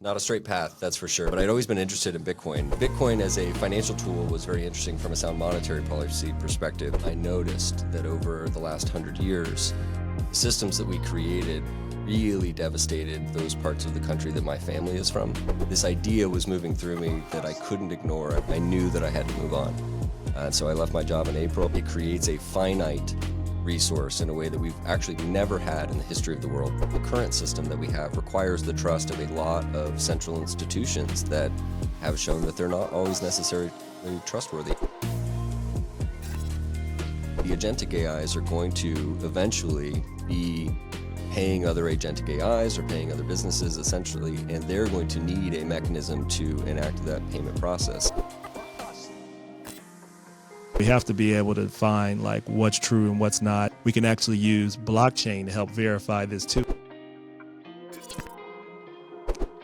Not a straight path, that's for sure. But I'd always been interested in Bitcoin. Bitcoin as a financial tool was very interesting from a sound monetary policy perspective. I noticed that over the last 100 years, the systems that we created really devastated those parts of the country that my family is from. This idea was moving through me that I couldn't ignore. I knew that I had to move on. So I left my job in April. It creates a finite resource in a way that we've actually never had in the history of the world. The current system that we have requires the trust of a lot of central institutions that have shown that they're not always necessarily trustworthy. The agentic AIs are going to eventually be paying other agentic AIs or paying other businesses essentially, and they're going to need a mechanism to enact that payment process. We have to be able to find like what's true and what's not. We can actually use blockchain to help verify this too.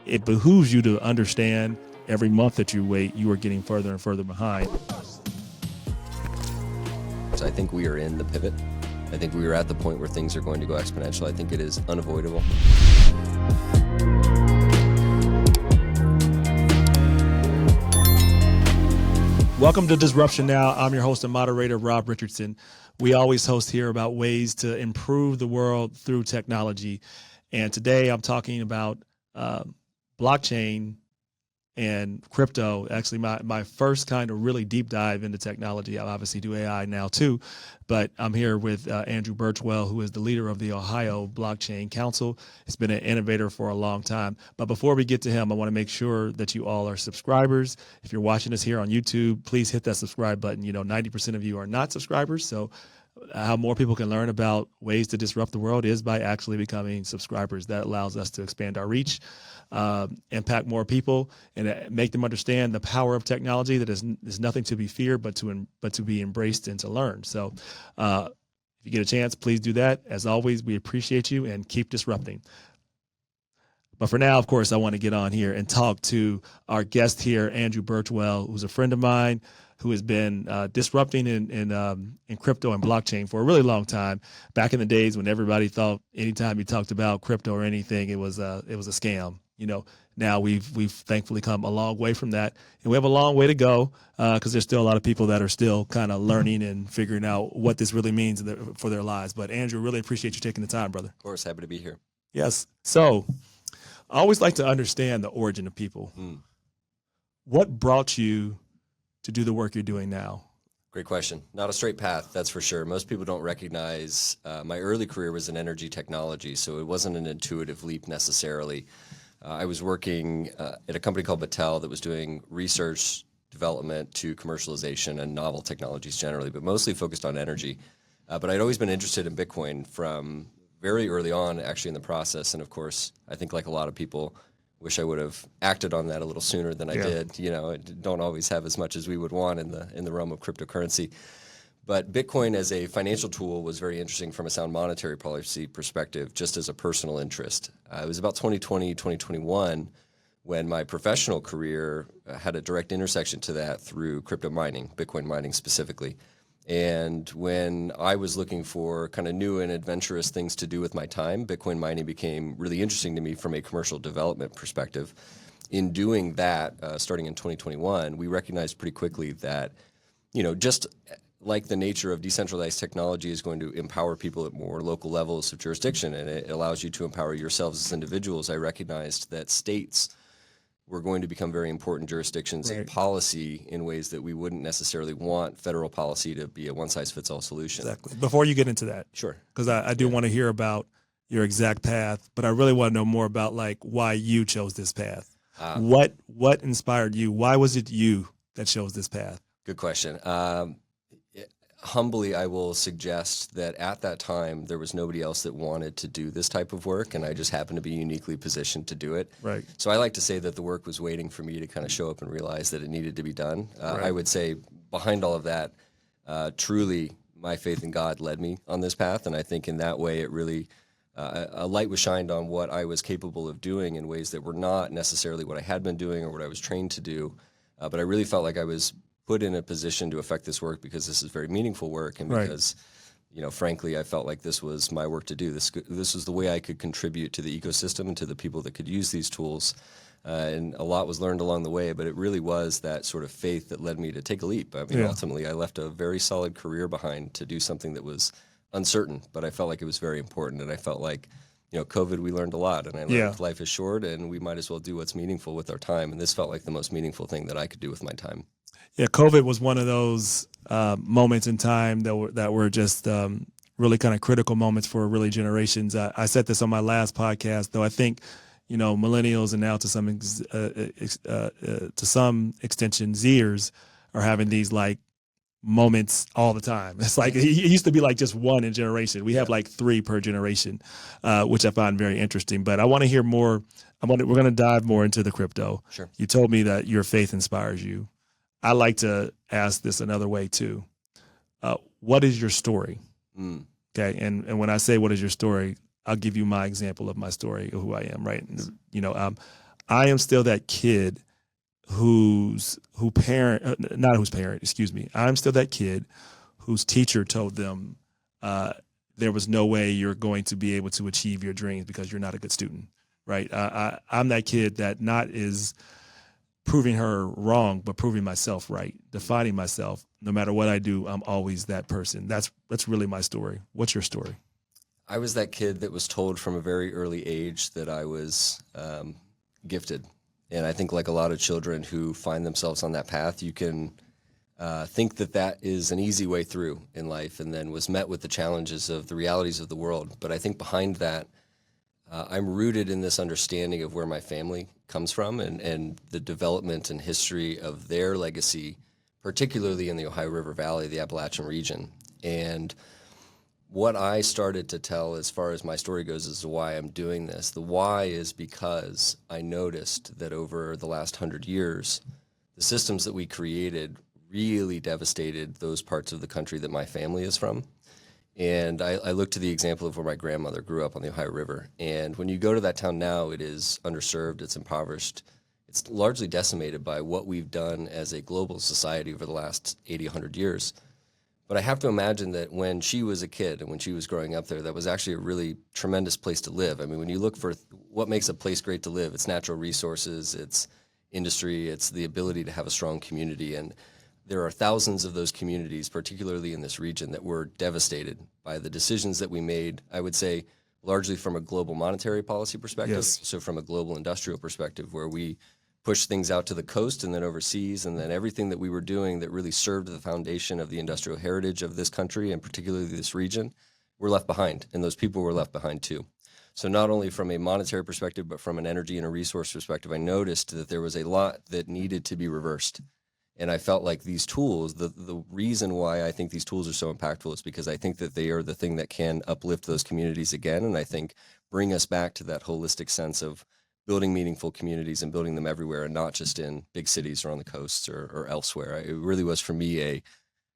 It behooves you to understand every month that you wait, you are getting further and further behind. So I think we are in the pivot. I think we are at the point where things are going to go exponential. I think it is unavoidable. Welcome to Disruption Now. I'm your host and moderator, Rob Richardson. We always host here about ways to improve the world through technology. And today I'm talking about blockchain and crypto. Actually, my first kind of really deep dive into technology. I obviously do AI now too, but I'm here with Andrew Burchwell, who is the leader of the Ohio Blockchain Council. He's been an innovator for a long time. But before we get to him, I want to make sure that you all are subscribers. If you're watching us here on YouTube, please hit that subscribe button. You know, 90% of you are not subscribers, so how more people can learn about ways to disrupt the world is by actually becoming subscribers. That allows us to expand our reach, impact more people, and make them understand the power of technology that is nothing to be feared, but to be embraced and to learn. So if you get a chance, please do that. As always, we appreciate you and keep disrupting. But for now, of course, I want to get on here and talk to our guest here, Andrew Burchwell, who's a friend of mine, who has been disrupting in crypto and blockchain for a really long time. Back in the days when everybody thought anytime you talked about crypto or anything, it was a scam. You know, now we've thankfully come a long way from that, and we have a long way to go because there's still a lot of people that are still kind of learning and figuring out what this really means for their lives. But Andrew, really appreciate you taking the time, brother. Of course, happy to be here. Yes. So I always like to understand the origin of people. What brought you to do the work you're doing now? Great question. Not a straight path, that's for sure. Most people don't recognize my early career was in energy technology, so it wasn't an intuitive leap necessarily. I was working at a company called Battelle that was doing research development to commercialization and novel technologies generally, but mostly focused on energy. But I'd always been interested in Bitcoin from very early on, actually, in the process. And of course, I think like a lot of people, wish I would have acted on that a little sooner than I did. You know, don't always have as much as we would want in the realm of cryptocurrency. But Bitcoin as a financial tool was very interesting from a sound monetary policy perspective, just as a personal interest. It was about 2020, 2021 when my professional career had a direct intersection to that through crypto mining, Bitcoin mining specifically. And when I was looking for kind of new and adventurous things to do with my time, Bitcoin mining became really interesting to me from a commercial development perspective. In doing that, starting in 2021, we recognized pretty quickly that, you know, just like the nature of decentralized technology is going to empower people at more local levels of jurisdiction, and it allows you to empower yourselves as individuals, I recognized that states were going to become very important jurisdictions in policy in ways that we wouldn't necessarily want federal policy to be a one-size-fits-all solution. Exactly. Before you get into that, sure, because I do want to hear about your exact path, but I really want to know more about like why you chose this path. What inspired you? Why was it you that chose this path? Good question. Humbly, I will suggest that at that time, there was nobody else that wanted to do this type of work, and I just happened to be uniquely positioned to do it. Right. So I like to say that the work was waiting for me to kind of show up and realize that it needed to be done. I would say behind all of that, truly, my faith in God led me on this path, and I think in that way it really, a light was shined on what I was capable of doing in ways that were not necessarily what I had been doing or what I was trained to do, but I really felt like I was put in a position to affect this work because this is very meaningful work, and because, you know, frankly, I felt like this was my work to do. This was the way I could contribute to the ecosystem and to the people that could use these tools. and a lot was learned along the way, but it really was that sort of faith that led me to take a leap. I mean, Yeah. ultimately, I left a very solid career behind to do something that was uncertain, but I felt like it was very important, and I felt like, COVID, we learned a lot, and I learned Yeah. life is short, and we might as well do what's meaningful with our time, and this felt like the most meaningful thing that I could do with my time. Yeah, COVID was one of those moments in time that were just really kind of critical moments for really generations. I said this on my last podcast, though. I think millennials and now to some extension Zers are having these like moments all the time. It's like it used to be like just one in generation. We have like 3 per generation, which I find very interesting. But I want to hear more. We're going to dive more into the crypto. Sure. You told me that your faith inspires you. I like to ask this another way too. What is your story? Okay, and when I say what is your story, I'll give you my example of my story of who I am. Right, I am still that kid I'm still that kid whose teacher told them there was no way you're going to be able to achieve your dreams because you're not a good student. Right, I'm that kid that not is proving her wrong, but proving myself right, defining myself. No matter what I do, I'm always that person. That's really my story. What's your story? I was that kid that was told from a very early age that I was gifted. And I think like a lot of children who find themselves on that path, you can think that that is an easy way through in life, and then was met with the challenges of the realities of the world. But I think behind that, I'm rooted in this understanding of where my family comes from and the development and history of their legacy, particularly in the Ohio River Valley, the Appalachian region. And what I started to tell as far as my story goes is why I'm doing this. The why is because I noticed that over the last 100 years, the systems that we created really devastated those parts of the country that my family is from. And I look to the example of where my grandmother grew up on the Ohio River. And when you go to that town now, it is underserved, it's impoverished. It's largely decimated by what we've done as a global society over the last 80, 100 years. But I have to imagine that when she was a kid and when she was growing up there, that was actually a really tremendous place to live. I mean, when you look for what makes a place great to live, it's natural resources, it's industry, it's the ability to have a strong community. And there are thousands of those communities, particularly in this region, that were devastated by the decisions that we made, I would say, largely from a global monetary policy perspective, Yes. so from a global industrial perspective, where we pushed things out to the coast and then overseas, and then everything that we were doing that really served the foundation of the industrial heritage of this country, and particularly this region, were left behind, and those people were left behind too. So not only from a monetary perspective, but from an energy and a resource perspective, I noticed that there was a lot that needed to be reversed. And I felt like these tools, the reason why I think these tools are so impactful is because I think that they are the thing that can uplift those communities again, and I think bring us back to that holistic sense of building meaningful communities and building them everywhere, and not just in big cities or on the coasts or elsewhere. It really was for me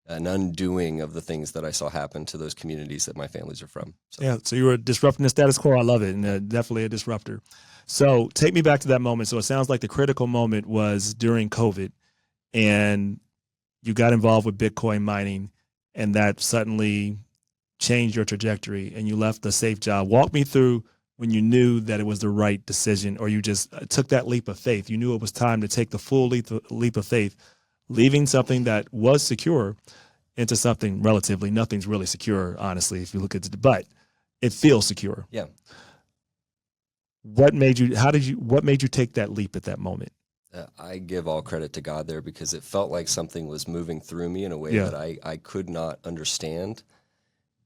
an undoing of the things that I saw happen to those communities that my families are from. So. Yeah, so you were disrupting the status quo. I love it, and definitely a disruptor. So take me back to that moment. So it sounds like the critical moment was during COVID, and you got involved with Bitcoin mining, and that suddenly changed your trajectory, and you left the safe job. Walk me through when you knew that it was the right decision, or you just took that leap of faith. You knew it was time to take the full leap of faith, leaving something that was secure into something relatively, nothing's really secure, honestly, if you look at it, but it feels secure. Yeah. What made you take that leap at that moment? I give all credit to God there, because it felt like something was moving through me in a way that I could not understand.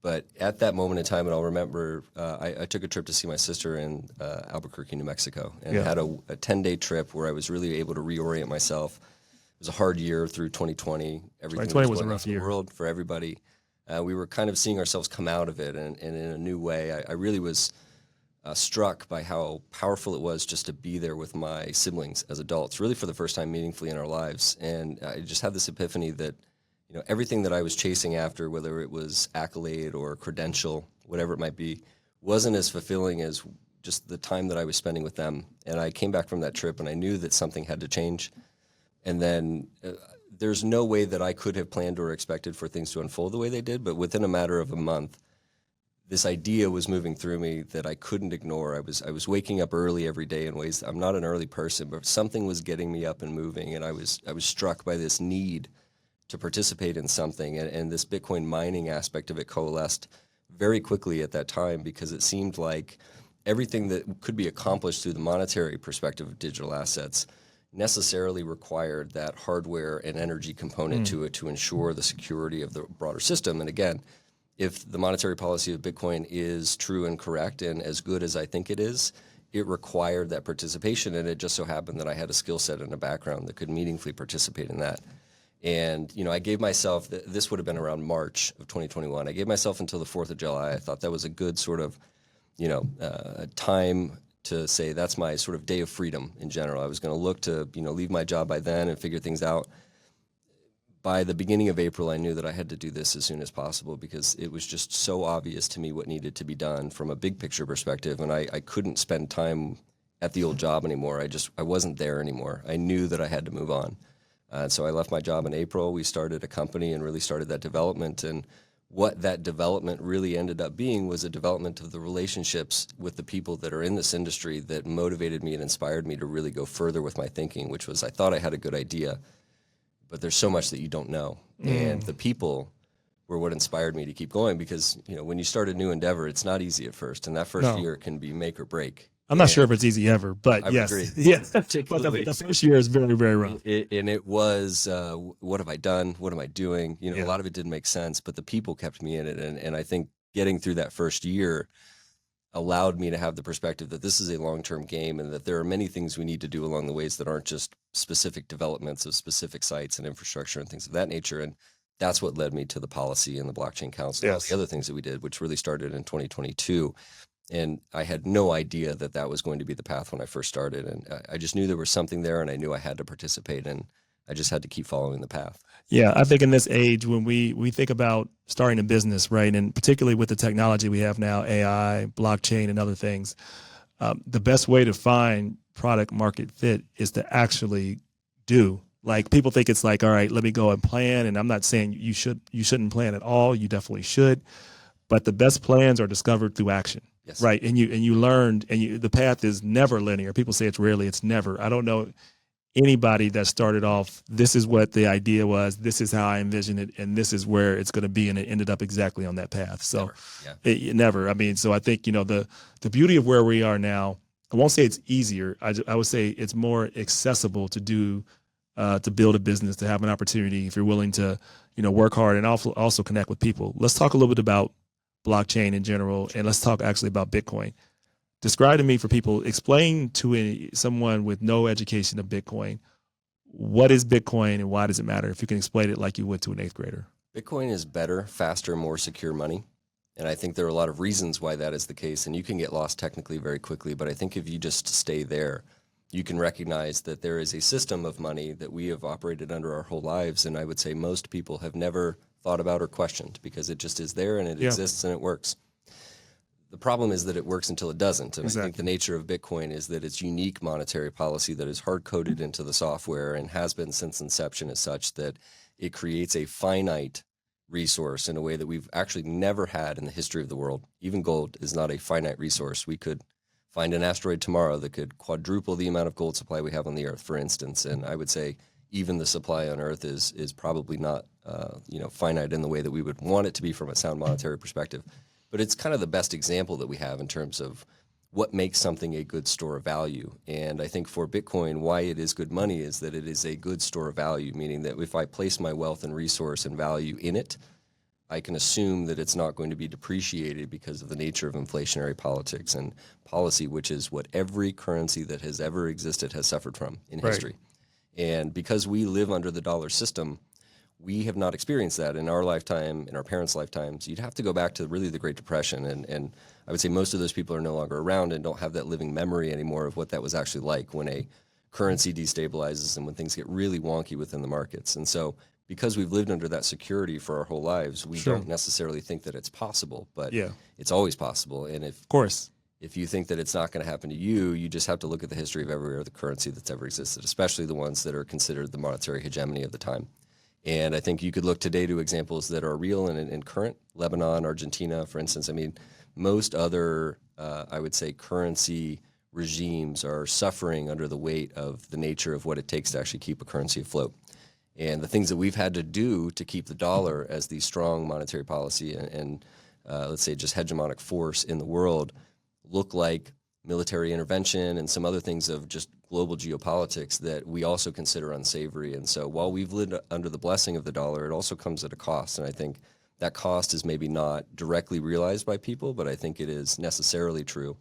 But at that moment in time, and I'll remember, I took a trip to see my sister in Albuquerque, New Mexico, and had a 10-day trip where I was really able to reorient myself. It was a hard year through 2020. Everything 2020 was going a rough on in year. the world for everybody. We were kind of seeing ourselves come out of it, and in a new way. I really was struck by how powerful it was just to be there with my siblings as adults, really for the first time meaningfully in our lives. And I just had this epiphany that everything that I was chasing after, whether it was accolade or credential, whatever it might be, wasn't as fulfilling as just the time that I was spending with them. And I came back from that trip and I knew that something had to change. And then there's no way that I could have planned or expected for things to unfold the way they did, but within a matter of a month, this idea was moving through me that I couldn't ignore. I was waking up early every day in ways I'm not an early person, but something was getting me up and moving, and I was struck by this need to participate in something, and this Bitcoin mining aspect of it coalesced very quickly at that time, because it seemed like everything that could be accomplished through the monetary perspective of digital assets necessarily required that hardware and energy component to it to ensure the security of the broader system. And again, if the monetary policy of Bitcoin is true and correct and as good as I think it is, it required that participation. And it just so happened that I had a skill set and a background that could meaningfully participate in that. And, I gave myself, this would have been around March of 2021. I gave myself until the 4th of July. I thought that was a good sort of, time to say that's my sort of day of freedom in general. I was going to look to, leave my job by then and figure things out. By the beginning of April, I knew that I had to do this as soon as possible, because it was just so obvious to me what needed to be done from a big picture perspective. And I couldn't spend time at the old job anymore. I wasn't there anymore. I knew that I had to move on. So I left my job in April. We started a company and really started that development. And what that development really ended up being was a development of the relationships with the people that are in this industry that motivated me and inspired me to really go further with my thinking, which was I thought I had a good idea, but there's so much that you don't know. And the people were what inspired me to keep going, because, when you start a new endeavor, it's not easy at first. And that first year can be make or break. I'm not sure if it's easy ever, but I yes. agree. Yes. But the first year is very, very rough. And it was, what have I done? What am I doing? A lot of it didn't make sense, but the people kept me in it. And I think getting through that first year allowed me to have the perspective that this is a long-term game, and that there are many things we need to do along the ways that aren't just specific developments of specific sites and infrastructure and things of that nature. And that's what led me to the policy and the blockchain council, and all the other things that we did, which really started in 2022. And I had no idea that that was going to be the path when I first started. And I just knew there was something there, and I knew I had to participate, and I just had to keep following the path. Yeah, I think in this age, when we think about starting a business, right, and particularly with the technology we have now, AI, blockchain, and other things, the best way to find product market fit is to actually do. Like, people think it's like, all right, let me go and plan. And I'm not saying you shouldn't plan at all. You definitely should. But the best plans are discovered through action. Yes. Right. And you learned, and the path is never linear. People say it's never. I don't know anybody that started off, this is what the idea was, this is how I envision it, and this is where it's going to be, and it ended up exactly on that path. So never. I mean, so I think, the beauty of where we are now, I won't say it's easier. I would say it's more accessible to do, to build a business, to have an opportunity if you're willing to, work hard and also connect with people. Let's talk a little bit about blockchain in general, and let's talk actually about Bitcoin. Describe to me, for people, explain to someone with no education of Bitcoin, what is Bitcoin and why does it matter? If you can explain it like you would to an 8th grader. Bitcoin is better, faster, more secure money. And I think there are a lot of reasons why that is the case. And you can get lost technically very quickly, but I think if you just stay there, you can recognize that there is a system of money that we have operated under our whole lives. And I would say most people have never thought about or questioned, because it just is there and it exists and it works. The problem is that it works until it doesn't. And I think the nature of Bitcoin is that its unique monetary policy that is hard-coded into the software and has been since inception is such that it creates a finite resource in a way that we've actually never had in the history of the world. Even gold is not a finite resource. We could find an asteroid tomorrow that could quadruple the amount of gold supply we have on the Earth, for instance. And I would say even the supply on Earth is probably not finite in the way that we would want it to be from a sound monetary perspective. But it's kind of the best example that we have in terms of what makes something a good store of value. And I think for Bitcoin, why it is good money is that it is a good store of value, meaning that if I place my wealth and resource and value in it, I can assume that it's not going to be depreciated because of the nature of inflationary politics and policy, which is what every currency that has ever existed has suffered from in history. And because we live under the dollar system, we have not experienced that in our lifetime, in our parents' lifetimes. You'd have to go back to really the Great Depression. And I would say most of those people are no longer around and don't have that living memory anymore of what that was actually like when a currency destabilizes and when things get really wonky within the markets. And so because we've lived under that security for our whole lives, we don't necessarily think that it's possible, but it's always possible. And if you think that it's not going to happen to you, you just have to look at the history of every other currency that's ever existed, especially the ones that are considered the monetary hegemony of the time. And I think you could look today to examples that are real and current. Lebanon, Argentina, for instance. I mean, most other, I would say, currency regimes are suffering under the weight of the nature of what it takes to actually keep a currency afloat. And the things that we've had to do to keep the dollar as the strong monetary policy and let's say, just hegemonic force in the world look like military intervention and some other things of just global geopolitics that we also consider unsavory. And so while we've lived under the blessing of the dollar, it also comes at a cost. And I think that cost is maybe not directly realized by people, but I think it is necessarily true.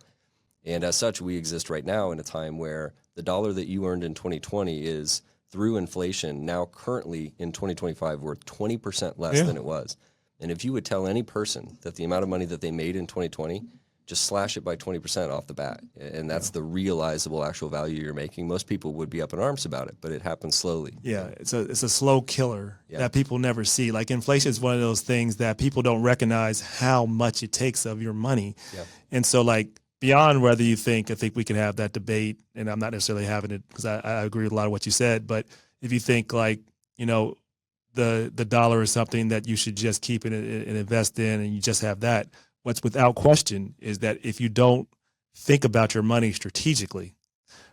And as such, we exist right now in a time where the dollar that you earned in 2020 is, through inflation, now currently in 2025 worth 20% less than it was. And if you would tell any person that the amount of money that they made in 2020, just slash it by 20% off the bat, and that's the realizable actual value you're making, most people would be up in arms about it, but it happens slowly. Yeah, it's a slow killer that people never see. Like inflation is one of those things that people don't recognize how much it takes of your money. Yeah. And so like beyond whether I think we can have that debate, and I'm not necessarily having it because I agree with a lot of what you said, but if you think like, the dollar is something that you should just keep and invest in and you just have that, what's without question is that if you don't think about your money strategically,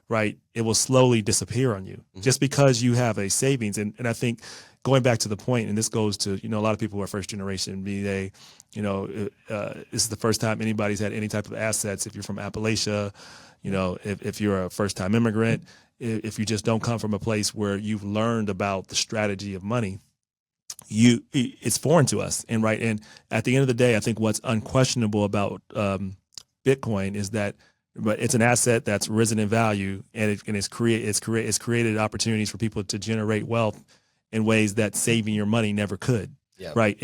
right, it will slowly disappear on you just because you have a savings. And I think going back to the point, and this goes to, a lot of people who are first generation, this is the first time anybody's had any type of assets. If you're from Appalachia, if you're a first time immigrant, if you just don't come from a place where you've learned about the strategy of money, it's foreign to us. And at the end of the day, I think what's unquestionable about Bitcoin is that, but it's an asset that's risen in value, and it's created opportunities for people to generate wealth in ways that saving your money never could. Yeah. Right.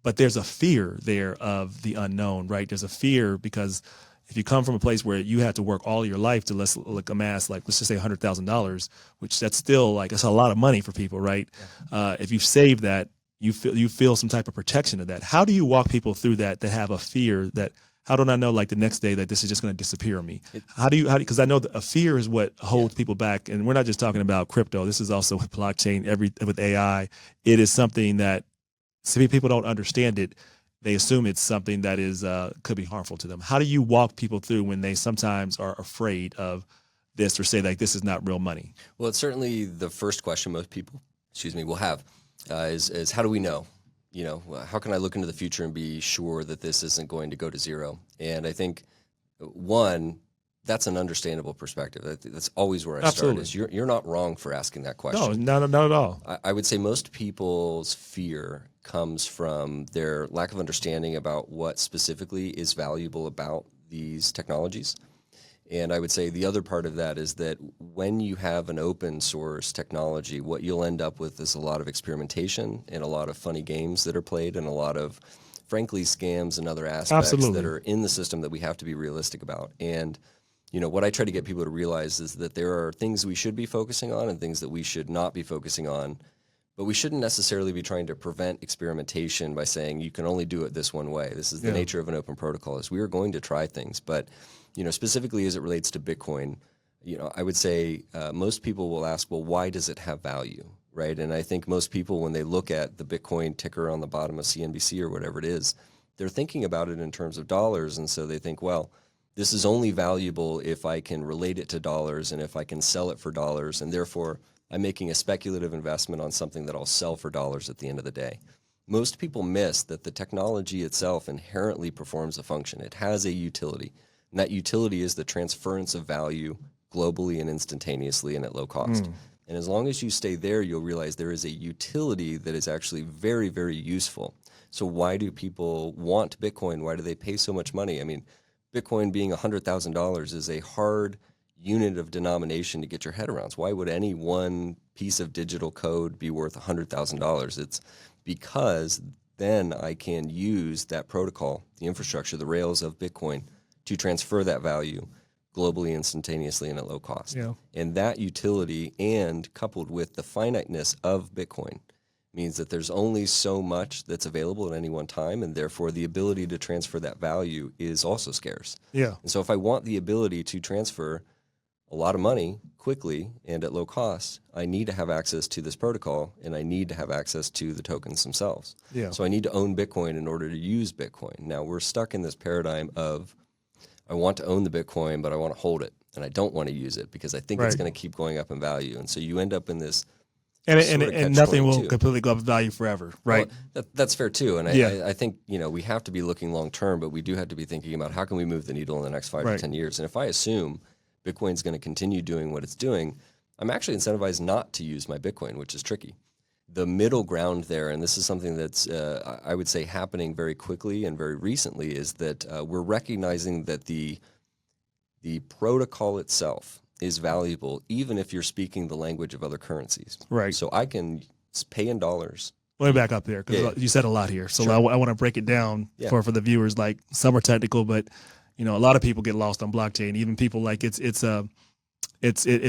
But there's a fear there of the unknown, right? There's a fear because if you come from a place where you had to work all your life to amass, let's just say $100,000, which that's still it's a lot of money for people, right? Yeah. If you've saved that, you feel some type of protection of that. How do you walk people through that have a fear that, how do I know the next day that this is just going to disappear on me? Because I know that a fear is what holds people back. And we're not just talking about crypto. This is also with blockchain, with AI. It is something that people don't understand it. They assume it's something that is could be harmful to them. How do you walk people through when they sometimes are afraid of this or say this is not real money? Well, it's certainly the first question most people, will have is how do we know? How can I look into the future and be sure that this isn't going to go to zero? And I think that's an understandable perspective. That's always where I start. Is you're not wrong for asking that question. No, not at all. I would say most people's fear comes from their lack of understanding about what specifically is valuable about these technologies. And I would say the other part of that is that when you have an open source technology, what you'll end up with is a lot of experimentation and a lot of funny games that are played and a lot of, frankly, scams and other aspects that are in the system that we have to be realistic about. And what I try to get people to realize is that there are things we should be focusing on and things that we should not be focusing on. But we shouldn't necessarily be trying to prevent experimentation by saying you can only do it this one way. This is the nature of an open protocol, is we are going to try things. But, specifically as it relates to Bitcoin, I would say most people will ask, well, why does it have value, right? And I think most people, when they look at the Bitcoin ticker on the bottom of CNBC or whatever it is, they're thinking about it in terms of dollars. And so they think, well, this is only valuable if I can relate it to dollars and if I can sell it for dollars, and therefore I'm making a speculative investment on something that I'll sell for dollars at the end of the day. Most people miss that the technology itself inherently performs a function. It has a utility, and that utility is the transference of value globally and instantaneously and at low cost. And as long as you stay there, you'll realize there is a utility that is actually very, very useful. So why do people want Bitcoin? Why do they pay so much money? I mean, Bitcoin being $100,000 is a hard unit of denomination to get your head around. So why would any one piece of digital code be worth $100,000? It's because then I can use that protocol, the infrastructure, the rails of Bitcoin to transfer that value globally, instantaneously, and at low cost. Yeah. And that utility, and coupled with the finiteness of Bitcoin, means that there's only so much that's available at any one time, and therefore the ability to transfer that value is also scarce. Yeah. And so if I want the ability to transfer a lot of money quickly and at low cost, I need to have access to this protocol, and I need to have access to the tokens themselves. Yeah. So I need to own Bitcoin in order to use Bitcoin. Now we're stuck in this paradigm of I want to own the Bitcoin, but I want to hold it, and I don't want to use it because I think it's Right. going to keep going up in value. And so you end up in this And sort of and nothing will catch-22. completely go up in value forever, right? Well, that's fair too. And Yeah. I think, we have to be looking long term, but we do have to be thinking about how can we move the needle in the next 5 Right. to 10 years. And if I assume Bitcoin's going to continue doing what it's doing, I'm actually incentivized not to use my Bitcoin, which is tricky. The middle ground there, and this is something that's, I would say, happening very quickly and very recently, is that we're recognizing that the protocol itself is valuable, even if you're speaking the language of other currencies. Right. So I can pay in dollars. Let me back up there because Yeah. you said a lot here. So Sure. I want to break it down Yeah. for the viewers. Like some are technical, but a lot of people get lost on blockchain. Even people like it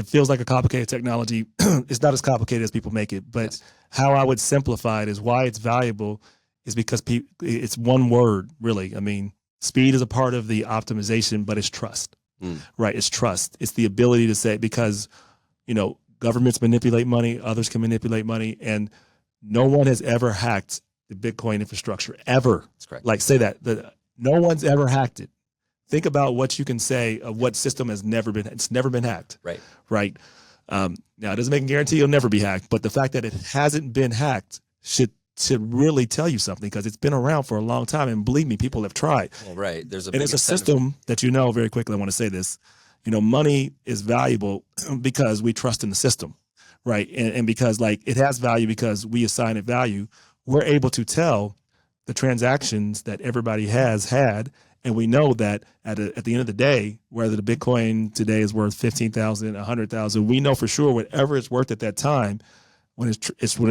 feels like a complicated technology. It's not as complicated as people make it. But Yes. how I would simplify it is why it's valuable is because it's one word, really. I mean, speed is a part of the optimization, but it's trust, right? It's trust. It's the ability to say, because, governments manipulate money, others can manipulate money, and no one has ever hacked the Bitcoin infrastructure, ever. That's correct. Like, say that. No one's ever hacked it. Think about what you can say of what system it's never been hacked. Right. Right. Now, it doesn't make a guarantee it'll never be hacked, but the fact that it hasn't been hacked should really tell you something, because it's been around for a long time. And believe me, people have tried. Well, right. There's a And big it's a incentive. system that, very quickly, I want to say this, money is valuable because we trust in the system, right? And because it has value because we assign it value, we're able to tell the transactions that everybody has had. And we know that at the end of the day, whether the Bitcoin today is worth 15,000, 100,000, we know for sure whatever it's worth at that time, when it's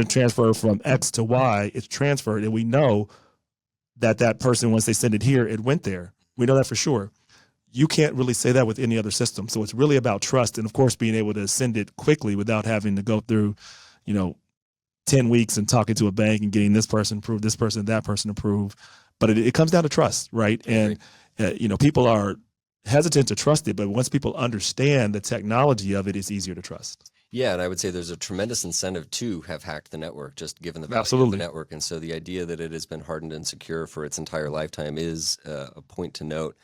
transferred from X to Y, it's transferred, and we know that person, once they send it here, it went there. We know that for sure. You can't really say that with any other system. So it's really about trust, and of course being able to send it quickly without having to go through, 10 weeks and talking to a bank and getting this person approved, this person, that person approved. But it comes down to trust, right? And people are hesitant to trust it, but once people understand the technology of it, it's easier to trust. Yeah, and I would say there's a tremendous incentive to have hacked the network, just given the value of Absolutely. the network. And so the idea that it has been hardened and secure for its entire lifetime is a point to note.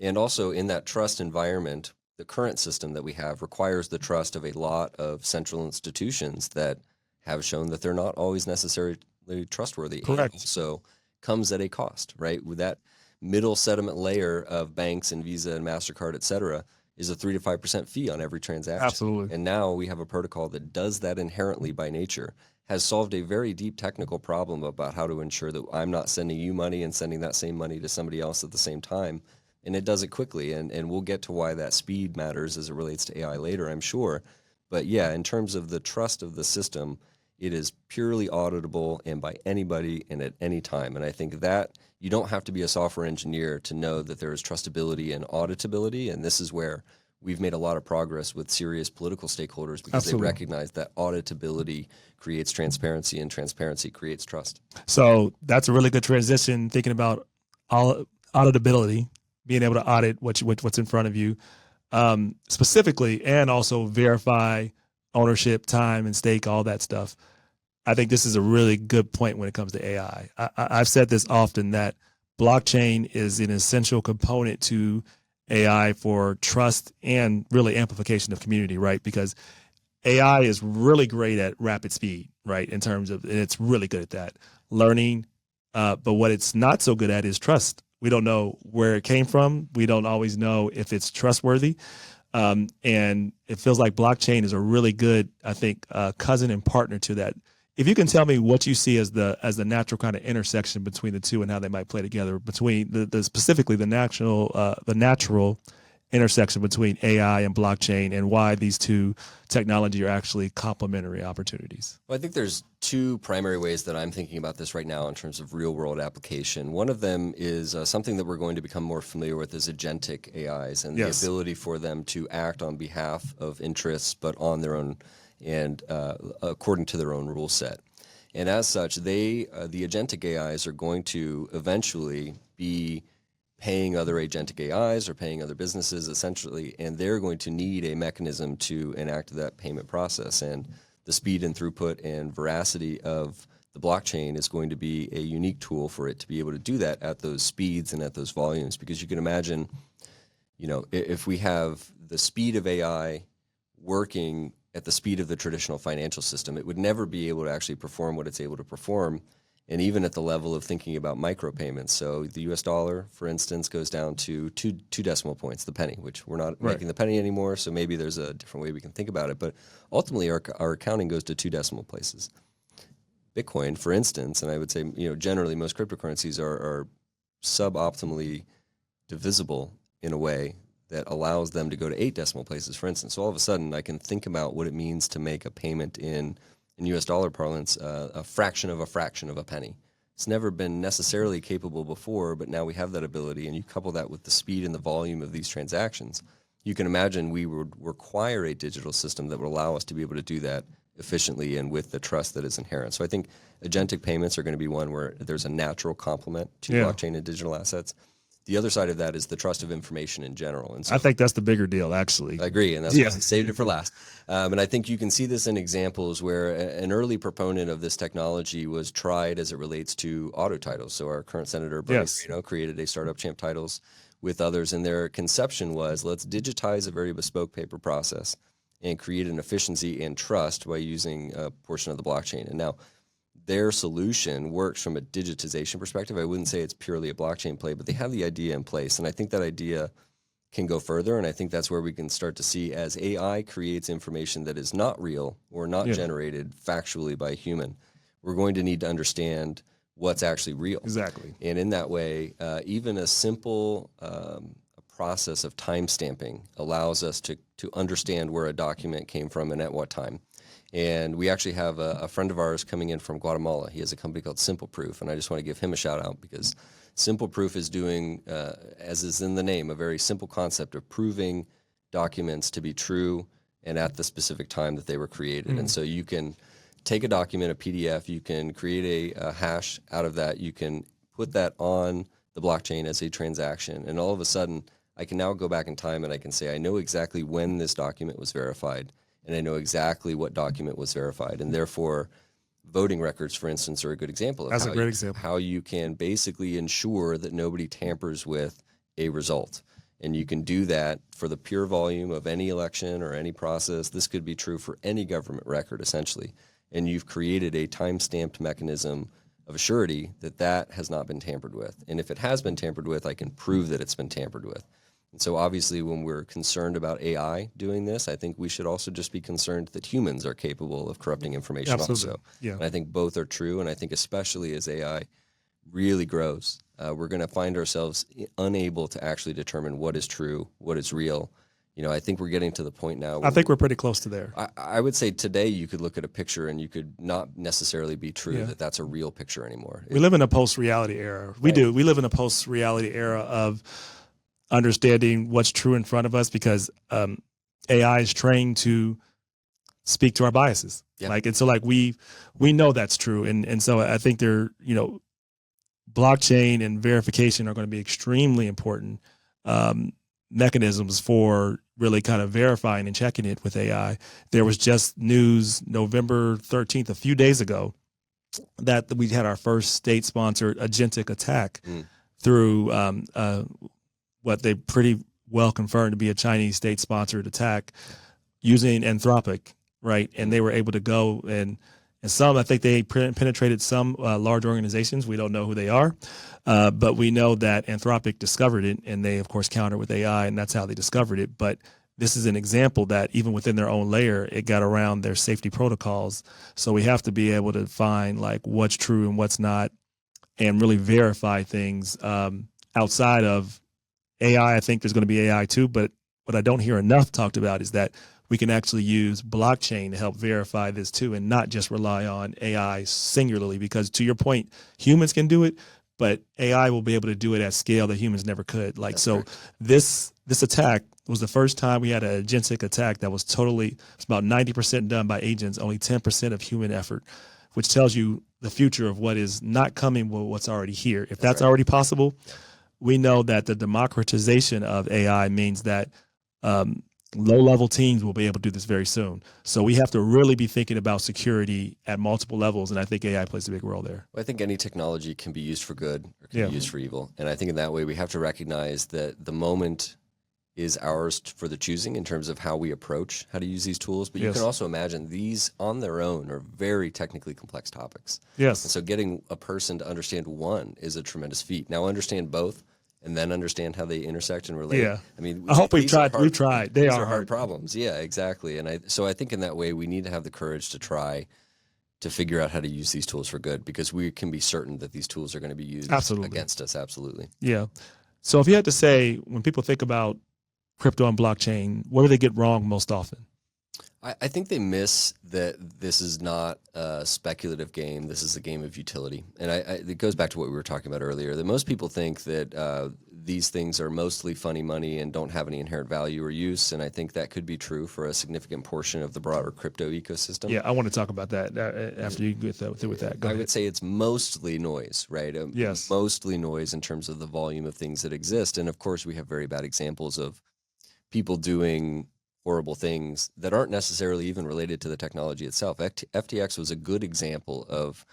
And also in that trust environment, the current system that we have requires the trust of a lot of central institutions that have shown that they're not always necessarily trustworthy. Correct. And also comes at a cost, right? With that middle sediment layer of banks and Visa and MasterCard, et cetera, is a 3 to 5% fee on every transaction. Absolutely. And now we have a protocol that does that inherently by nature, has solved a very deep technical problem about how to ensure that I'm not sending you money and sending that same money to somebody else at the same time. And it does it quickly. And we'll get to why that speed matters as it relates to AI later, I'm sure. But yeah, in terms of the trust of the system, it is purely auditable and by anybody and at any time. And I think that you don't have to be a software engineer to know that there is trustability and auditability. And this is where we've made a lot of progress with serious political stakeholders, because Absolutely. they recognize that auditability creates transparency and transparency creates trust. So that's a really good transition, thinking about auditability, being able to audit what's in front of you, specifically, and also verify ownership, time, and stake, all that stuff. I think this is a really good point when it comes to AI. I've said this often, that blockchain is an essential component to AI for trust and really amplification of community, right? Because AI is really great at rapid speed, right? In terms of, and it's really good at that, learning. But what it's not so good at is trust. We don't know where it came from. We don't always know if it's trustworthy. And it feels like blockchain is a really good, I think, cousin and partner to that. If you can tell me what you see as the natural kind of intersection between the two and how they might play together, between specifically the natural intersection between AI and blockchain, and why these two technology are actually complementary opportunities. Well, I think there's two primary ways that I'm thinking about this right now in terms of real world application. One of them is something that we're going to become more familiar with, is agentic AIs, and Yes. the ability for them to act on behalf of interests, but on their own and according to their own rule set. And as such, the agentic AIs are going to eventually be paying other agentic AIs or paying other businesses essentially, and they're going to need a mechanism to enact that payment process. And the speed and throughput and veracity of the blockchain is going to be a unique tool for it to be able to do that at those speeds and at those volumes. Because you can imagine, if we have the speed of AI working at the speed of the traditional financial system, it would never be able to actually perform what it's able to perform. And even at the level of thinking about micropayments. So the US dollar, for instance, goes down to two decimal points, the penny, which we're not making the penny anymore. So maybe there's a different way we can think about it. But ultimately, our accounting goes to two decimal places. Bitcoin, for instance, and I would say, generally most cryptocurrencies are suboptimally divisible in a way that allows them to go to 8 decimal places, for instance. So all of a sudden, I can think about what it means to make a payment in US dollar parlance, a fraction of a penny. It's never been necessarily capable before, but now we have that ability, and you couple that with the speed and the volume of these transactions. You can imagine we would require a digital system that would allow us to be able to do that efficiently and with the trust that is inherent. So I think agentic payments are going to be one where there's a natural complement to blockchain and digital assets. The other side of that is the trust of information in general. And so I think that's the bigger deal, actually. I agree, and that's why I saved it for last. And I think you can see this in examples where an early proponent of this technology was tried as it relates to auto titles. So our current Senator Bernie created a startup Champ Titles with others, and their conception was, let's digitize a very bespoke paper process and create an efficiency and trust by using a portion of the blockchain. And now their solution works from a digitization perspective. I wouldn't say it's purely a blockchain play, but they have the idea in place. And I think that idea can go further. And I think that's where we can start to see, as AI creates information that is not real or not generated factually by a human, we're going to need to understand what's actually real. Exactly. And in that way, even a simple process of time stamping allows us to understand where a document came from and at what time. And we actually have a friend of ours coming in from Guatemala. He has a company called Simple Proof, and I just want to give him a shout out because Simple Proof is doing, as is in the name, a very simple concept of proving documents to be true and at the specific time that they were created. And so you can take a document, a PDF, you can create a hash out of that, you can put that on the blockchain as a transaction, and all of a sudden I can now go back in time and I can say, I know exactly when this document was verified, and I know exactly what document was verified. And therefore, voting records, for instance, are a good example of That's a great example. How you can basically ensure that nobody tampers with a result. And you can do that for the pure volume of any election or any process. This could be true for any government record, essentially. And you've created a time-stamped mechanism of surety that that has not been tampered with. And if it has been tampered with, I can prove that it's been tampered with. And so obviously when we're concerned about AI doing this, I think we should also just be concerned that humans are capable of corrupting information also. Yeah. And I think both are true. And I think especially as AI really grows, we're going to find ourselves unable to actually determine what is true, what is real. I think we're getting to the point now where I think we're pretty close to there. I would say today you could look at a picture and you could not necessarily be true that that's a real picture anymore. We live in a post-reality era. We do. We live in a post-reality era of understanding what's true in front of us because AI is trained to speak to our biases. And so we know that's true. And so I think blockchain and verification are going to be extremely important mechanisms for really kind of verifying and checking it with AI. There was just news November 13th, a few days ago, that we had our first state-sponsored agentic attack through what they pretty well confirmed to be a Chinese state-sponsored attack using Anthropic, right? And they were able to go and some, I think they penetrated some large organizations. We don't know who they are, but we know that Anthropic discovered it, and they, of course, countered with AI, and that's how they discovered it. But this is an example that even within their own layer, it got around their safety protocols. So we have to be able to find what's true and what's not, and really verify things outside of AI. I think there's going to be AI too, but what I don't hear enough talked about is that we can actually use blockchain to help verify this too, and not just rely on AI singularly, because to your point, humans can do it, but AI will be able to do it at scale that humans never could. This attack was the first time we had an agentic attack that was it's about 90% done by agents, only 10% of human effort, which tells you the future of what is not coming, what's already here. If that's already possible, we know that the democratization of AI means that low-level teams will be able to do this very soon. So we have to really be thinking about security at multiple levels, and I think AI plays a big role there. Well, I think any technology can be used for good or can be used for evil. And I think in that way, we have to recognize that the moment is ours for the choosing in terms of how we approach how to use these tools. But you can also imagine these on their own are very technically complex topics. Yes. And so getting a person to understand one is a tremendous feat. Now understand both and then understand how they intersect and relate. Yeah. I mean, I hope we've tried. They These are are hard problems. Yeah, exactly. And so I think in that way, we need to have the courage to try to figure out how to use these tools for good, because we can be certain that these tools are going to be used against us. Absolutely. Yeah. So if you had to say, when people think about crypto and blockchain, what do they get wrong most often? I think they miss that this is not a speculative game. This is a game of utility. And it goes back to what we were talking about earlier, that most people think that these things are mostly funny money and don't have any inherent value or use. And I think that could be true for a significant portion of the broader crypto ecosystem. Yeah, I want to talk about that after you get through with that. Go ahead. I would say it's mostly noise, right? Yes. Mostly noise in terms of the volume of things that exist. And of course, we have very bad examples of people doing horrible things that aren't necessarily even related to the technology itself. FTX was a good example of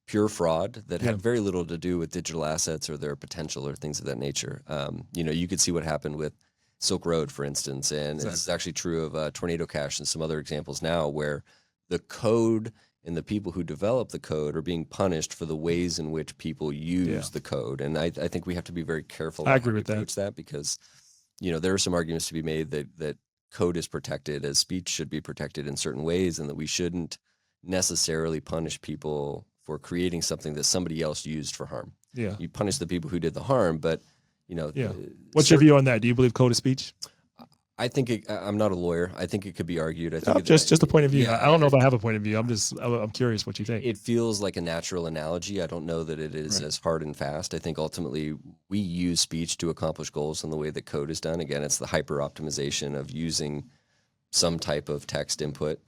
pure fraud that had very little to do with digital assets or their potential or things of that nature. You could see what happened with Silk Road, for instance, and this is actually true of Tornado Cash and some other examples now, where the code and the people who develop the code are being punished for the ways in which people use the code. And I think we have to be very careful. I agree with that because there are some arguments to be made that code is protected as speech should be protected in certain ways, and that we shouldn't necessarily punish people for creating something that somebody else used for harm. Yeah. You punish the people who did the harm, but What's your view on that? Do you believe code is speech? I think I'm not a lawyer. I think it could be argued. I think just a point of view. Yeah, I don't know if I have a point of view. I'm curious what you think. It feels like a natural analogy. I don't know that it is as hard and fast. I think ultimately we use speech to accomplish goals in the way that code is done. Again, it's the hyper optimization of using some type of text input,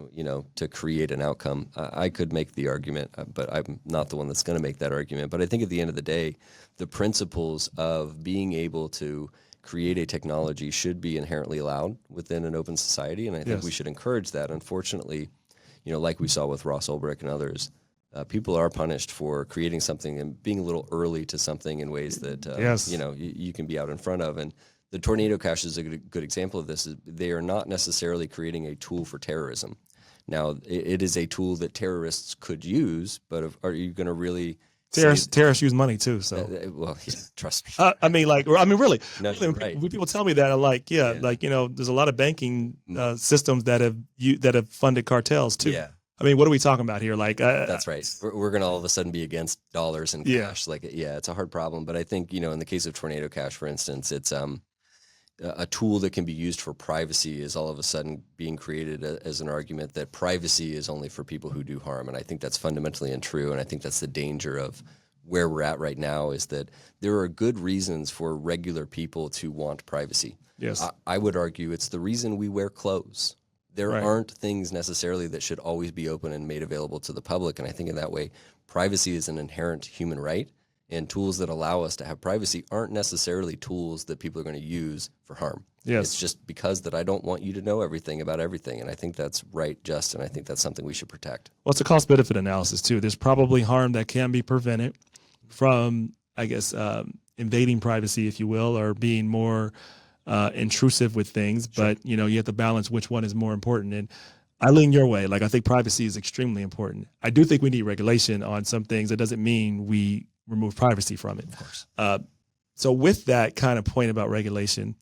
to create an outcome. I could make the argument, but I'm not the one that's going to make that argument. But I think at the end of the day, the principles of being able to create a technology should be inherently allowed within an open society, and I think we should encourage that. Unfortunately, like we saw with Ross Ulbricht and others, people are punished for creating something and being a little early to something in ways that you can be out in front of. And the Tornado Cash is a good example of this. Is they are not necessarily creating a tool for terrorism. Now, it is a tool that terrorists could use, but are you going to really? Terrorists use money too, so trust me. Really. No, right. When people tell me that, I'm like, there's a lot of banking systems that have funded cartels too. Yeah. I mean, what are we talking about here? That's right. We're going to all of a sudden be against dollars and cash. It's a hard problem. But I think, in the case of Tornado Cash, for instance, it's a tool that can be used for privacy is all of a sudden being created as an argument that privacy is only for people who do harm. And I think that's fundamentally untrue. And I think that's the danger of where we're at right now, is that there are good reasons for regular people to want privacy. Yes. I would argue it's the reason we wear clothes. There aren't things necessarily that should always be open and made available to the public. And I think in that way, privacy is an inherent human right. And tools that allow us to have privacy aren't necessarily tools that people are going to use for harm. Yes. It's just because that I don't want you to know everything about everything. And I think that's right, just, and I think that's something we should protect. Well, it's a cost-benefit analysis, too. There's probably harm that can be prevented from, invading privacy, if you will, or being more intrusive with things. But, you have to balance which one is more important. And I lean your way. I think privacy is extremely important. I do think we need regulation on some things. That doesn't mean we remove privacy from it. Of course. So with that kind of point about regulation,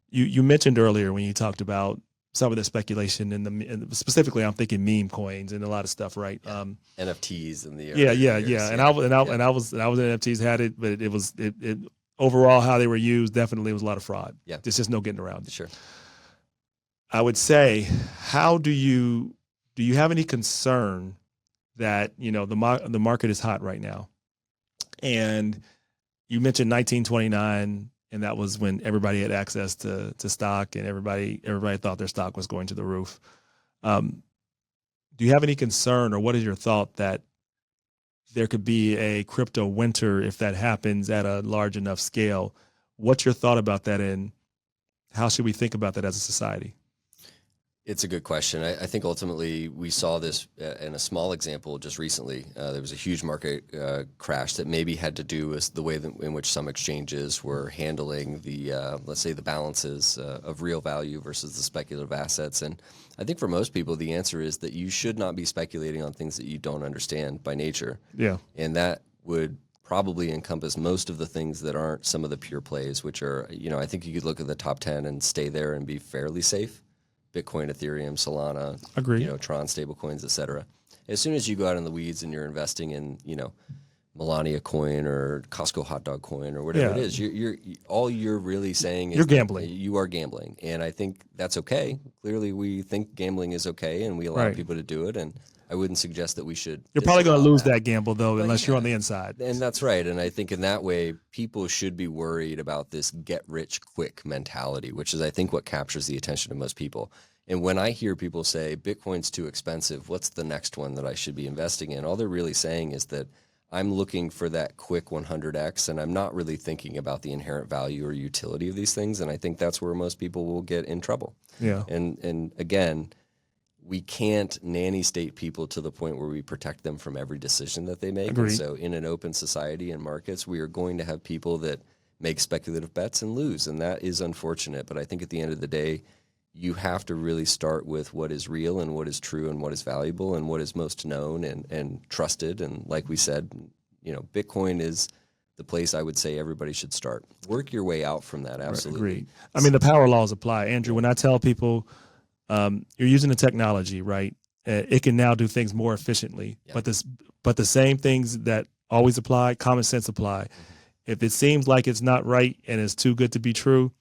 you mentioned earlier when you talked about some of the speculation and specifically I'm thinking meme coins and a lot of stuff, right? NFTs and the yeah. And I was in NFTs, had it, but it overall how they were used, definitely was a lot of fraud. Yeah. There's just no getting around it. Sure. I would say, how do you have any concern that the market is hot right now? And you mentioned 1929, and that was when everybody had access to stock, and everybody thought their stock was going to the roof. Do you have any concern, or what is your thought that there could be a crypto winter if that happens at a large enough scale, What's your thought about that, and how should we think about that as a society? It's a good question. I think ultimately we saw this in a small example just recently. There was a huge market crash that maybe had to do with the way in which some exchanges were handling the, let's say, the balances of real value versus the speculative assets. And I think for most people, the answer is that you should not be speculating on things that you don't understand by nature. Yeah. And that would probably encompass most of the things that aren't some of the pure plays, which are, I think you could look at the top 10 and stay there and be fairly safe. Bitcoin, Ethereum, Solana, Agree. Tron stablecoins, et cetera. As soon as you go out in the weeds and you're investing in, Melania coin or Costco hot dog coin or whatever it is, you're really saying is you're gambling. You are gambling, and I think that's okay. Clearly, we think gambling is okay, and we allow people to do it. And I wouldn't suggest that we should. You're probably going to lose that gamble though, unless you're on the inside. And that's right. And I think in that way, people should be worried about this get rich quick mentality, which is, I think, what captures the attention of most people. And when I hear people say Bitcoin's too expensive, what's the next one that I should be investing in? All they're really saying is that I'm looking for that quick 100x, and I'm not really thinking about the inherent value or utility of these things. And I think that's where most people will get in trouble. Yeah. And again, we can't nanny state people to the point where we protect them from every decision that they make. Agreed. And so in an open society and markets, we are going to have people that make speculative bets and lose. And that is unfortunate. But I think at the end of the day, you have to really start with what is real and what is true and what is valuable and what is most known and trusted. And like we said, Bitcoin is the place I would say everybody should start. Work your way out from that. Absolutely. Agreed. I mean, the power laws apply. Andrew, when I tell people, you're using the technology, right? It can now do things more efficiently, but the same things that always apply, common sense apply. Mm-hmm. If it seems like it's not right and it's too good to be true,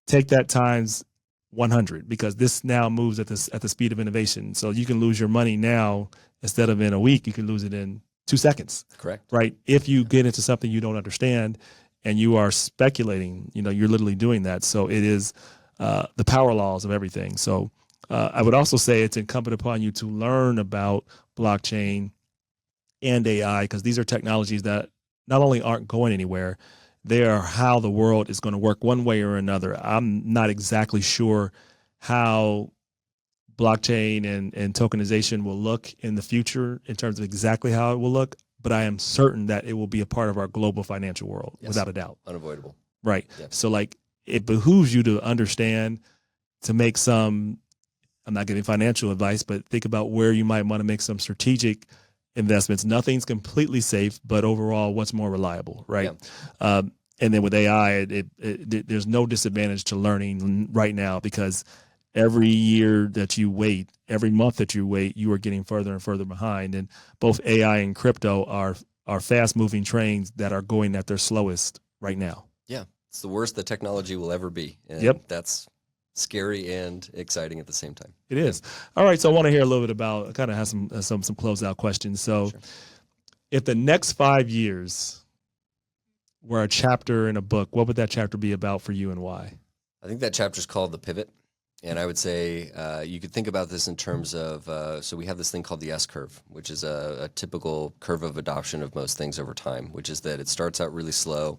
take that times 100, because this now moves at the speed of innovation. So you can lose your money now instead of in a week. You can lose it in 2 seconds. Correct. Right. If you get into something you don't understand and you are speculating, you're literally doing that. So it is the power laws of everything. So I would also say it's incumbent upon you to learn about blockchain and AI, because these are technologies that not only aren't going anywhere, they are how the world is going to work one way or another. I'm not exactly sure how blockchain and tokenization will look in the future in terms of exactly how it will look, but I am certain that it will be a part of our global financial world, without a doubt. Unavoidable. Right. Yep. So it behooves you to understand, to make some, I'm not giving financial advice, but think about where you might want to make some strategic investments. Nothing's completely safe, but overall, what's more reliable, right? Yeah. And then with AI, there's no disadvantage to learning right now, because every year that you wait, every month that you wait, you are getting further and further behind. And both AI and crypto are fast-moving trains that are going at their slowest right now. Yeah, it's the worst the technology will ever be. And that's scary and exciting at the same time. It is. All right, so I want to hear a little bit about, kind of have some closeout questions. So if the next 5 years were a chapter in a book, what would that chapter be about for you and why? I think that chapter is called The Pivot. And I would say you could think about this in terms of, so we have this thing called the S-curve, which is a typical curve of adoption of most things over time, which is that it starts out really slow,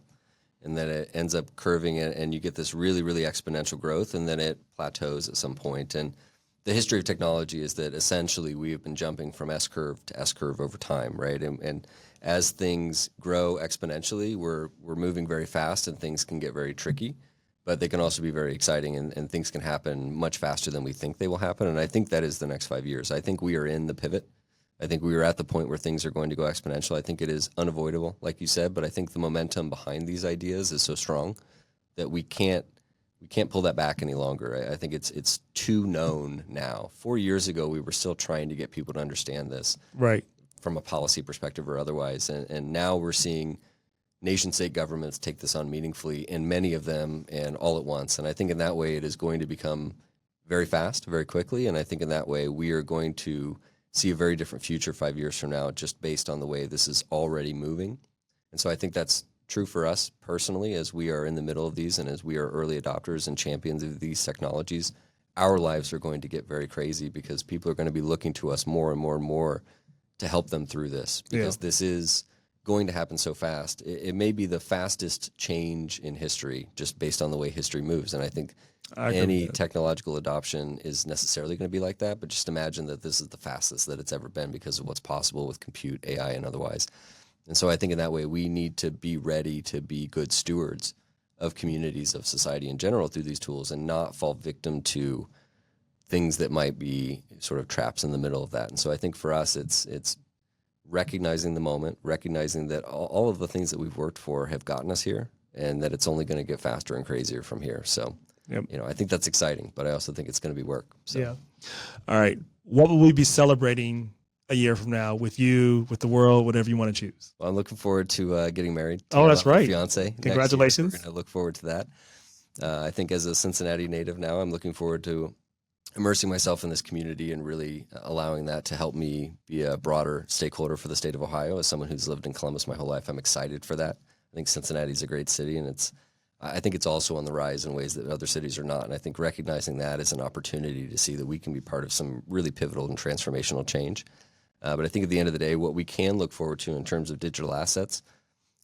and then it ends up curving, and you get this really, really exponential growth, and then it plateaus at some point. And the history of technology is that essentially we have been jumping from S-curve to S-curve over time, right? And as things grow exponentially, we're moving very fast, and things can get very tricky, but they can also be very exciting, and things can happen much faster than we think they will happen. And I think that is the next 5 years. I think we are in the pivot. I think we are at the point where things are going to go exponential. I think it is unavoidable, like you said, but I think the momentum behind these ideas is so strong that we can't pull that back any longer. I think it's too known now. 4 years ago, we were still trying to get people to understand this, right, from a policy perspective or otherwise, and now we're seeing nation-state governments take this on meaningfully, and many of them, and all at once. And I think in that way, it is going to become very fast, very quickly, and I think in that way, we are going to see a very different future 5 years from now, just based on the way this is already moving. And so I think that's true for us personally, as we are in the middle of these and as we are early adopters and champions of these technologies. Our lives are going to get very crazy, because people are going to be looking to us more and more and more to help them through this, because this is going to happen so fast. It may be the fastest change in history just based on the way history moves. And I think any technological adoption is necessarily going to be like that. But just imagine that this is the fastest that it's ever been because of what's possible with compute, AI, and otherwise. And so I think in that way, we need to be ready to be good stewards of communities, of society in general through these tools and not fall victim to things that might be sort of traps in the middle of that. And so I think for us, it's recognizing the moment, recognizing that all of the things that we've worked for have gotten us here and that it's only going to get faster and crazier from here. So, I think that's exciting, but I also think it's going to be work. So. Yeah. All right. What will we be celebrating a year from now with you, with the world, whatever you want to choose? Well, I'm looking forward to getting married. Oh, that's right. Fiance. Congratulations. We're going to look forward to that. I think as a Cincinnati native now, I'm looking forward to immersing myself in this community and really allowing that to help me be a broader stakeholder for the state of Ohio. As someone who's lived in Columbus my whole life, I'm excited for that. I think Cincinnati is a great city, and I think it's also on the rise in ways that other cities are not. And I think recognizing that is an opportunity to see that we can be part of some really pivotal and transformational change. But I think at the end of the day, what we can look forward to in terms of digital assets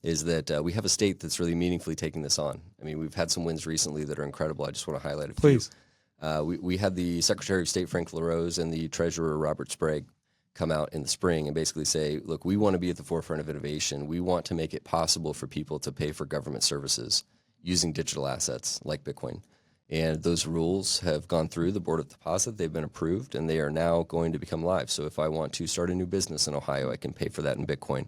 is that we have a state that's really meaningfully taking this on. I mean, we've had some wins recently that are incredible. I just want to highlight a few. Please. We had the Secretary of State, Frank LaRose, and the Treasurer, Robert Sprague, come out in the spring and basically say, look, we want to be at the forefront of innovation. We want to make it possible for people to pay for government services using digital assets like Bitcoin. And those rules have gone through the Board of Deposit. They've been approved, and they are now going to become live. So if I want to start a new business in Ohio, I can pay for that in Bitcoin.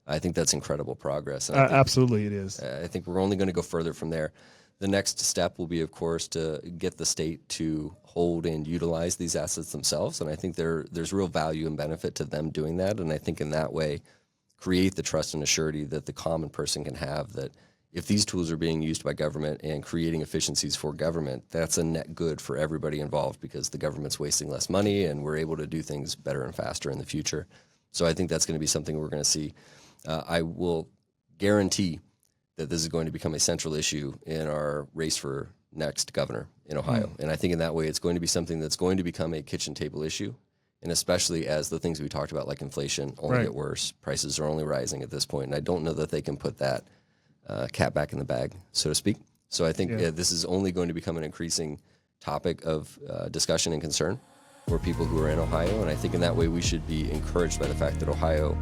I think that's incredible progress. And Absolutely, it is. I think we're only going to go further from there. The next step will be, of course, to get the state to hold and utilize these assets themselves. And I think there's real value and benefit to them doing that. And I think in that way, create the trust and assurity that the common person can have that if these tools are being used by government and creating efficiencies for government, that's a net good for everybody involved because the government's wasting less money and we're able to do things better and faster in the future. So I think that's going to be something we're going to see. I will guarantee that this is going to become a central issue in our race for next governor in Ohio. And I think in that way, it's going to be something that's going to become a kitchen table issue. And especially as the things we talked about, like inflation, only get worse. Prices are only rising at this point. And I don't know that they can put that cat back in the bag, so to speak. So I think this is only going to become an increasing topic of discussion and concern for people who are in Ohio. And I think in that way, we should be encouraged by the fact that Ohio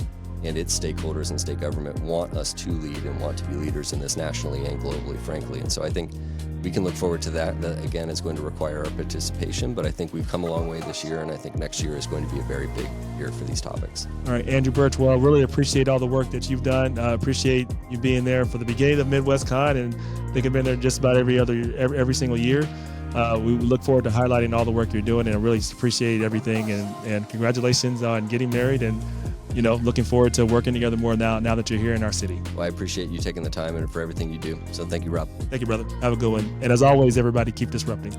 and its stakeholders and state government want us to lead and want to be leaders in this nationally and globally, frankly. And so I think we can look forward to that. That, again, is going to require our participation, but I think we've come a long way this year, and I think next year is going to be a very big year for these topics. All right, Andrew Burchwell, really appreciate all the work that you've done. Appreciate you being there for the beginning of MidwestCon, and I think I've been there just about every single year. We look forward to highlighting all the work you're doing, and I really appreciate everything, and congratulations on getting married, and looking forward to working together more now that you're here in our city. Well, I appreciate you taking the time and for everything you do. So thank you, Rob. Thank you, brother. Have a good one. And as always, everybody, keep disrupting.